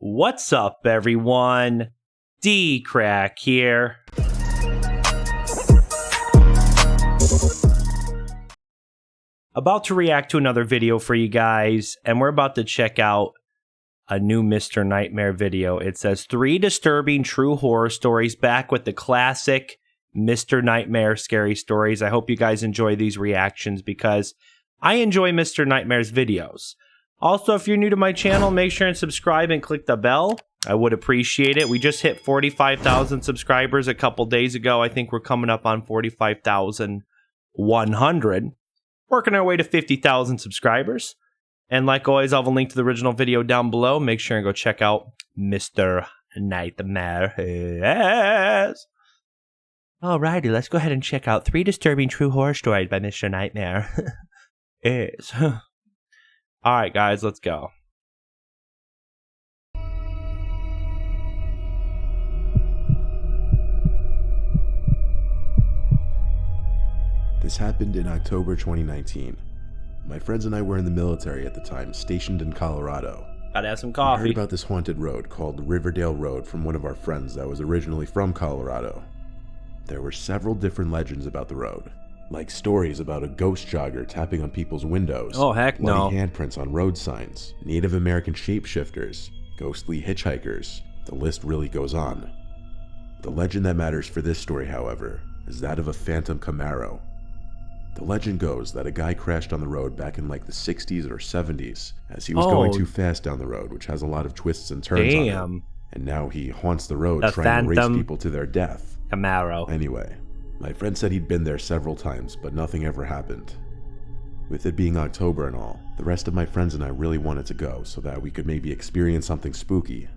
What's up, everyone? DKRACK here. About to react to another video for you guys, and we're about to check out a new Mr. Nightmare video. It says 3 disturbing true horror stories, back with the classic Mr. Nightmare scary stories. I hope you guys enjoy these reactions because I enjoy Mr. Nightmare's videos. Also, if you're new to my channel, make sure and subscribe and click the bell. I would appreciate it. We just hit 45,000 subscribers a couple days ago. I think we're coming up on 45,100. Working our way to 50,000 subscribers. And like always, I'll have a link to the original video down below. Make sure and go check out Mr. Nightmare. Yes. Alrighty, let's go ahead and check out 3 disturbing true horror stories by Mr. Nightmare. Yes. Alright, guys, let's go. This happened in October 2019. My friends and I were in the military at the time, stationed in Colorado. Gotta have some I coffee. heard about this haunted road called Riverdale Road from one of our friends that was originally from Colorado. There were several different legends about the road, like stories about a ghost jogger tapping on people's windows. Oh, heck no. Bloody handprints on road signs, Native American shapeshifters, ghostly hitchhikers. The list really goes on. The legend that matters for this story, however, is that of a phantom Camaro. The legend goes that a guy crashed on the road back in like the 60s or 70s as he was going too fast down the road, which has a lot of twists and turns on it. And now he haunts the road trying to race people to their death. Camaro. Anyway, my friend said he'd been there several times, but nothing ever happened. With it being October and all, the rest of my friends and I really wanted to go so that we could maybe experience something spooky.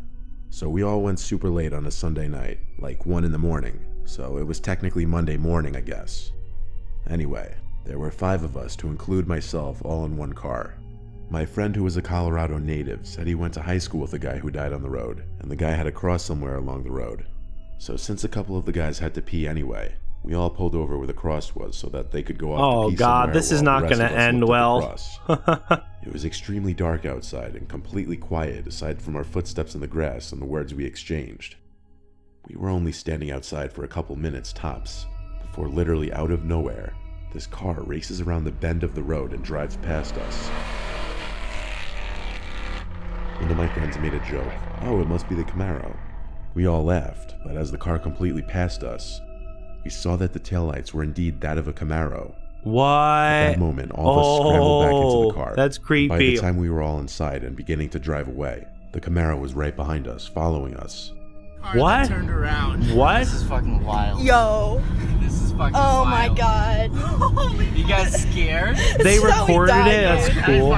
So we all went super late on a Sunday night, like 1 in the morning, so it was technically Monday morning, I guess. Anyway, there were 5 of us, to include myself, all in one car. My friend, who was a Colorado native, said he went to high school with a guy who died on the road, and the guy had to cross somewhere along the road. So since a couple of the guys had to pee anyway, we all pulled over where the cross was so that they could go off to pee somewhere. Oh god, this is not gonna end well. It was extremely dark outside and completely quiet aside from our footsteps in the grass and the words we exchanged. We were only standing outside for a couple minutes tops, before literally out of nowhere, this car races around the bend of the road and drives past us. One of my friends made a joke. Oh, it must be the Camaro. We all laughed, but as the car completely passed us, we saw that the taillights were indeed that of a Camaro. What? At that moment, all of us scrambled back into the car. That's creepy. By the time we were all inside and beginning to drive away, the Camaro was right behind us, following us. What? Turned around. What? This is fucking wild. Yo. This is fucking Oh wild. my god. You guys scared? They So recorded died, it? That's dude. cool.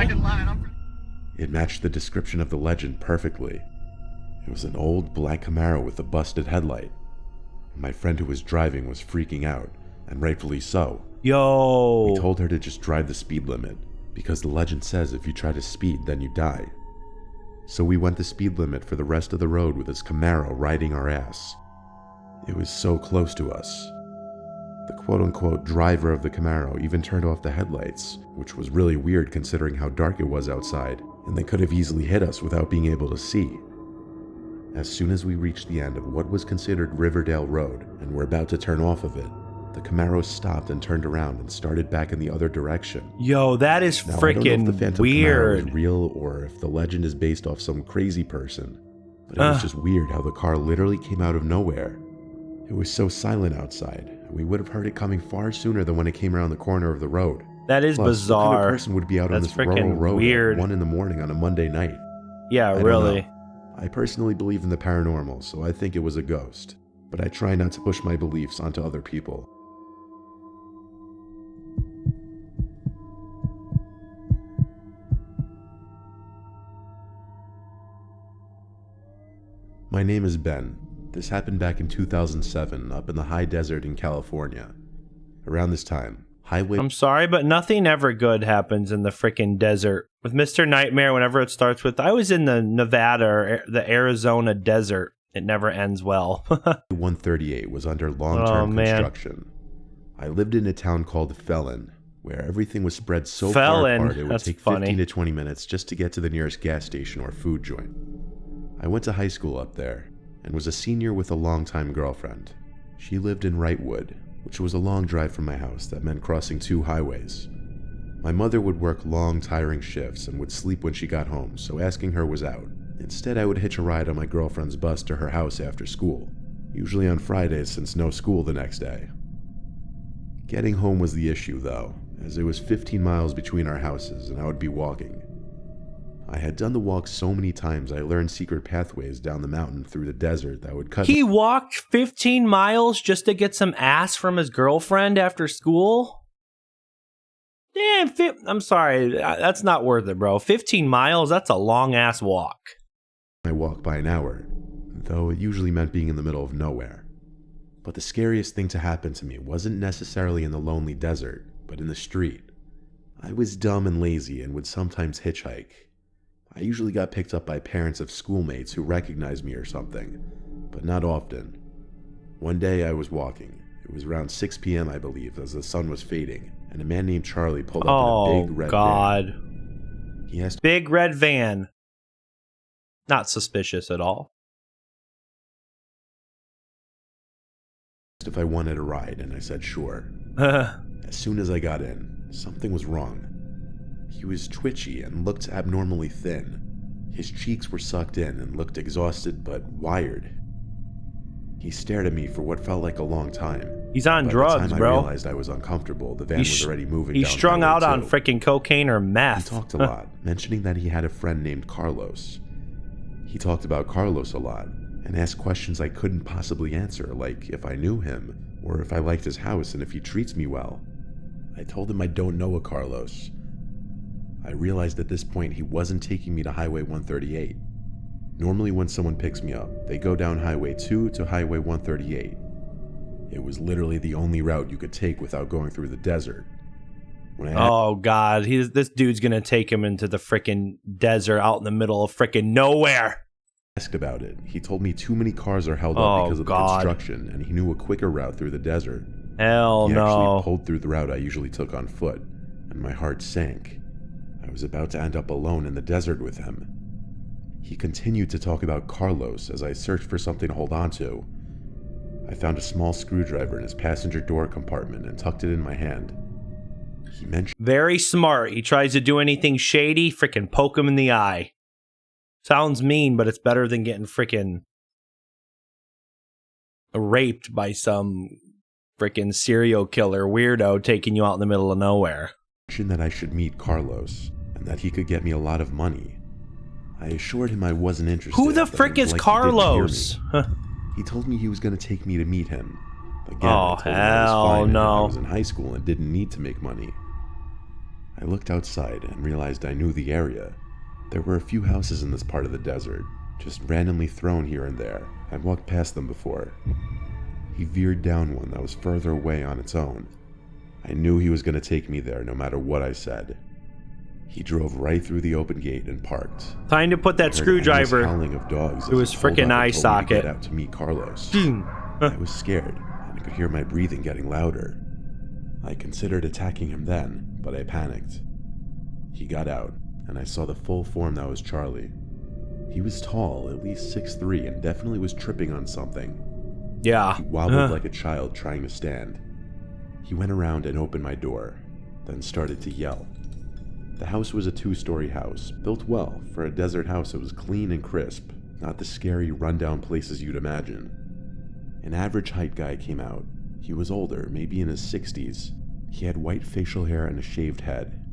It matched the description of the legend perfectly. It was an old black Camaro with a busted headlight. My friend who was driving was freaking out, and rightfully so. Yo. We told her to just drive the speed limit, because the legend says if you try to speed, then you die. So we went the speed limit for the rest of the road with this Camaro riding our ass. It was so close to us. The quote-unquote driver of the Camaro even turned off the headlights, which was really weird considering how dark it was outside, and they could have easily hit us without being able to see. As soon as we reached the end of what was considered Riverdale Road and were about to turn off of it, the Camaro stopped and turned around and started back in the other direction. Yo, that is Now, I don't know if the freaking Phantom weird. Camaro is real or if the legend is based off some crazy person, but it was just weird how the car literally came out of nowhere. It was so silent outside, and we would have heard it coming far sooner than when it came around the corner of the road. That is Plus, bizarre. what kind of person would be out on That's this rural freaking road weird. at 1 in the morning on a Monday night? Yeah, I don't really. know. I personally believe in the paranormal, so I think it was a ghost, but I try not to push my beliefs onto other people. My name is Ben. This happened back in 2007 up in the high desert in California. Around this time, I'm sorry, but nothing ever good happens in the freaking desert. With Mr. Nightmare, whenever it starts with, I was in the Nevada or the Arizona desert. It never ends well. 138 was under long-term construction. I lived in a town called Felon, where everything was spread so far apart it would take 15 to 20 minutes just to get to the nearest gas station or food joint. I went to high school up there and was a senior with a longtime girlfriend. She lived in Wrightwood, which was a long drive from my house that meant crossing 2 highways. My mother would work long, tiring shifts and would sleep when she got home, so asking her was out. Instead, I would hitch a ride on my girlfriend's bus to her house after school, usually on Fridays since no school the next day. Getting home was the issue, though, as it was 15 miles between our houses and I would be walking. I had done the walk so many times I learned secret pathways down the mountain through the desert that would cut. He walked 15 miles just to get some ass from his girlfriend after school? Damn, I'm sorry, that's not worth it, bro. 15 miles, that's a long-ass walk. I walked by an hour, though it usually meant being in the middle of nowhere. But the scariest thing to happen to me wasn't necessarily in the lonely desert, but in the street. I was dumb and lazy and would sometimes hitchhike. I usually got picked up by parents of schoolmates who recognized me or something, but not often. One day I was walking. It was around 6 p.m. I believe, as the sun was fading, and a man named Charlie pulled up in a big red van. He asked, big red van. Not suspicious at all. If I wanted a ride, and I said sure. As soon as I got in, something was wrong. He was twitchy and looked abnormally thin. His cheeks were sucked in and looked exhausted but wired. He stared at me for what felt like a long time. He's on drugs, by the time bro. I realized I was uncomfortable, the van was already moving. He's down strung out on too. freaking cocaine or meth. He talked a lot, mentioning that he had a friend named Carlos. He talked about Carlos a lot and asked questions I couldn't possibly answer, like if I knew him or if I liked his house and if he treats me well. I told him I don't know a Carlos. I realized at this point he wasn't taking me to Highway 138. Normally when someone picks me up, they go down Highway 2 to Highway 138. It was literally the only route you could take without going through the desert. Oh God, this dude's gonna take him into the freaking desert out in the middle of freaking nowhere. Asked about it. He told me too many cars are held up because of the construction, and he knew a quicker route through the desert. Hell he no. actually pulled through the route I usually took on foot, and my heart sank. I was about to end up alone in the desert with him. He continued to talk about Carlos as I searched for something to hold on to. I found a small screwdriver in his passenger door compartment and tucked it in my hand. He mentioned... Very smart. He tries to do anything shady, freaking poke him in the eye. Sounds mean, but it's better than getting freaking raped by some freaking serial killer weirdo taking you out in the middle of nowhere. That I should meet Carlos and that he could get me a lot of money. I assured him I wasn't interested. Who the frick is Carlos? He told me he was going to take me to meet him. Again, oh, I told him hell I was fine no. I was in high school and didn't need to make money. I looked outside and realized I knew the area. There were a few houses in this part of the desert, just randomly thrown here and there. I'd walked past them before. He veered down one that was further away on its own. I knew he was going to take me there no matter what I said. He drove right through the open gate and parked. Time to put that screwdriver howling of dogs to his freaking eye socket. Get out to meet Carlos. I was scared and I could hear my breathing getting louder. I considered attacking him then, but I panicked. He got out, and I saw the full form that was Charlie. He was tall, at least 6'3", and definitely was tripping on something. Yeah. He wobbled like a child trying to stand. He went around and opened my door, then started to yell. The house was a 2-story house, built well. For a desert house, it was clean and crisp, not the scary, rundown places you'd imagine. An average height guy came out. He was older, maybe in his 60s. He had white facial hair and a shaved head.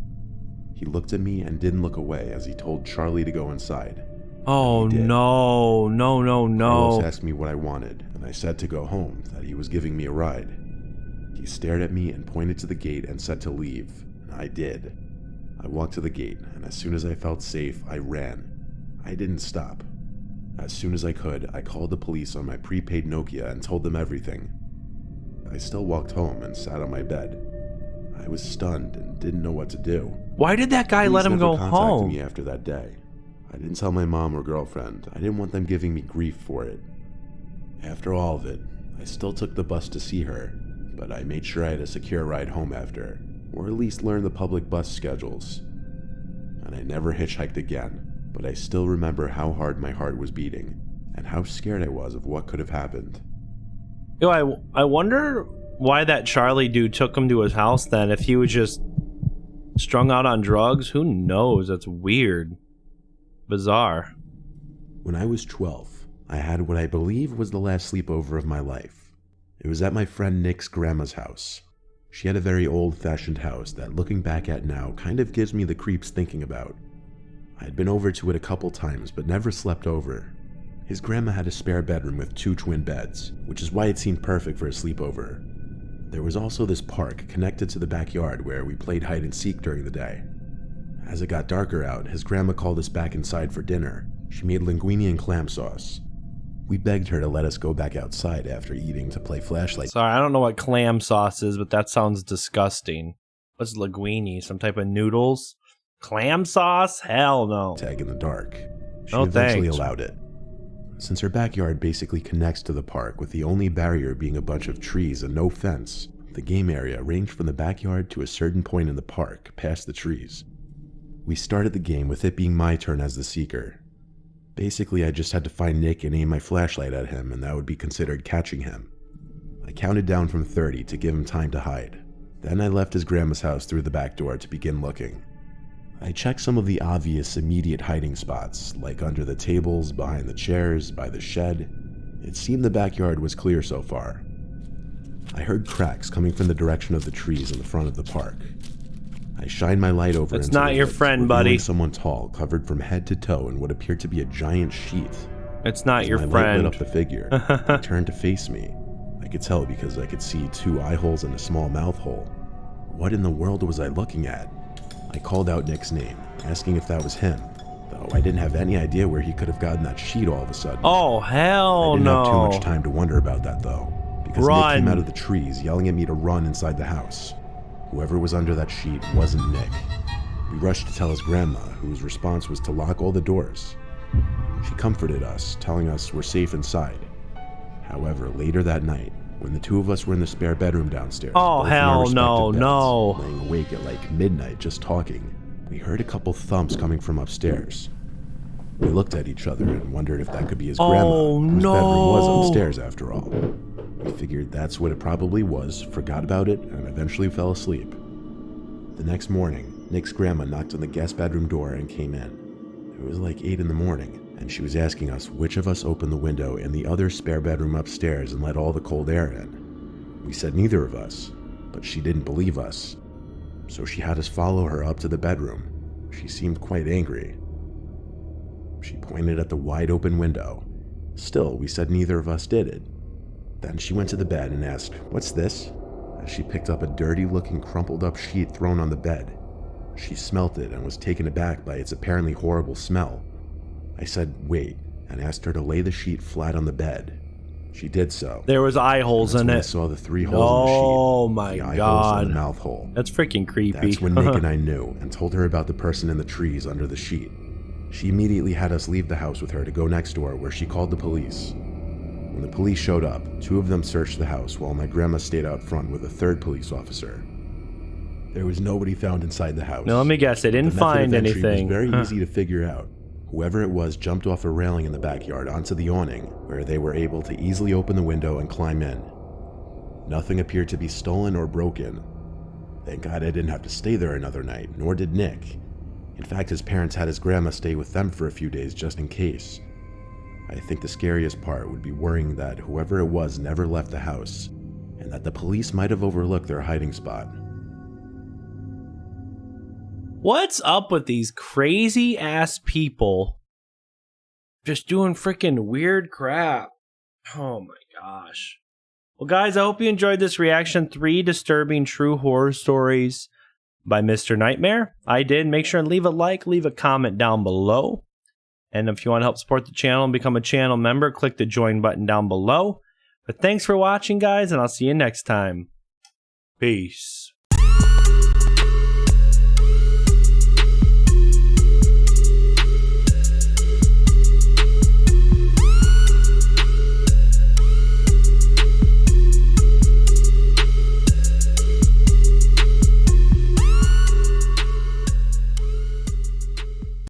He looked at me and didn't look away as he told Charlie to go inside. Oh no, no, no, no. Carlos asked me what I wanted, and I said to go home, that he was giving me a ride. He stared at me and pointed to the gate and said to leave, and I did. I walked to the gate, and as soon as I felt safe, I ran. I didn't stop. As soon as I could, I called the police on my prepaid Nokia and told them everything. I still walked home and sat on my bed. I was stunned and didn't know what to do. Why did that guy let him go home? Police never contacted me after that day. I didn't tell my mom or girlfriend. I didn't want them giving me grief for it. After all of it, I still took the bus to see her, but I made sure I had a secure ride home after, or at least learn the public bus schedules. And I never hitchhiked again. but I still remember how hard my heart was beating and how scared I was of what could have happened. Yo, I wonder why that Charlie dude took him to his house then. If he was just strung out on drugs, who knows? That's weird. Bizarre. When I was 12, I had what I believe was the last sleepover of my life. It was at my friend Nick's grandma's house. She had a very old-fashioned house that, looking back at now, kind of gives me the creeps thinking about. I had been over to it a couple times, but never slept over. His grandma had a spare bedroom with 2 twin beds, which is why it seemed perfect for a sleepover. There was also this park connected to the backyard where we played hide and seek during the day. As it got darker out, his grandma called us back inside for dinner. She made linguine and clam sauce. We begged her to let us go back outside after eating to play flashlight. Sorry, I don't know what clam sauce is, but that sounds disgusting. What's linguine? Some type of noodles? Clam sauce? Hell no. Tag in the dark. She No eventually thanks. allowed it. Since her backyard basically connects to the park, with the only barrier being a bunch of trees and no fence, the game area ranged from the backyard to a certain point in the park, past the trees. We started the game with it being my turn as the seeker. Basically, I just had to find Nick and aim my flashlight at him, and that would be considered catching him. I counted down from 30 to give him time to hide. Then I left his grandma's house through the back door to begin looking. I checked some of the obvious immediate hiding spots, like under the tables, behind the chairs, by the shed. It seemed the backyard was clear so far. I heard cracks coming from the direction of the trees in the front of the park. I shined my light over That's into not the your woods, friend, revealing buddy. someone tall, covered from head to toe in what appeared to be a giant sheet. It's not As your my light friend. lit up the figure. He turned to face me. I could tell because I could see 2 eye holes and a small mouth hole. What in the world was I looking at? I called out Nick's name, asking if that was him, though I didn't have any idea where he could have gotten that sheet all of a sudden. Oh, hell I didn't have too no. much time to wonder about that though, because Run. Nick came out of the trees yelling at me to run inside the house. Whoever was under that sheet wasn't Nick. We rushed to tell his grandma, whose response was to lock all the doors. She comforted us, telling us we're safe inside. However, later that night, when the 2 of us were in the spare bedroom downstairs, Oh, both in our hell respective no, beds, no. laying awake at like midnight just talking, we heard a couple thumps coming from upstairs. We looked at each other and wondered if that could be his grandma, Oh, whose bedroom was no. upstairs after all. We figured that's what it probably was, forgot about it, and eventually fell asleep. The next morning, Nick's grandma knocked on the guest bedroom door and came in. It was like 8 in the morning, and she was asking us which of us opened the window in the other spare bedroom upstairs and let all the cold air in. We said neither of us, but she didn't believe us. So she had us follow her up to the bedroom. She seemed quite angry. She pointed at the wide open window. Still, we said neither of us did it. Then she went to the bed and asked, "What's this?" as she picked up a dirty-looking crumpled up sheet thrown on the bed. She smelt it and was taken aback by its apparently horrible smell. I said, "Wait," and asked her to lay the sheet flat on the bed. She did so. There was eye holes That's in when I it. saw the 3 holes Oh in the sheet. my the eye holes god. and the mouth hole. That's freaking creepy. That's when Nick and I knew and told her about the person in the trees under the sheet. She immediately had us leave the house with her to go next door, where she called the police. When the police showed up, 2 of them searched the house while my grandma stayed out front with a 3rd police officer. There was nobody found inside the house. Now let me guess, they didn't The method find of entry anything. was very Huh. easy to figure out. Whoever it was jumped off a railing in the backyard onto the awning, where they were able to easily open the window and climb in. Nothing appeared to be stolen or broken. Thank God I didn't have to stay there another night, nor did Nick. In fact, his parents had his grandma stay with them for a few days just in case. I think the scariest part would be worrying that whoever it was never left the house, and that the police might have overlooked their hiding spot. What's up with these crazy ass people just doing freaking weird crap? Oh my gosh. Well, guys, I hope you enjoyed this reaction. 3 disturbing true horror stories by Mr. Nightmare. I did. Make sure and leave a like, leave a comment down below. And if you want to help support the channel and become a channel member, click the join button down below. But thanks for watching, guys, and I'll see you next time. Peace.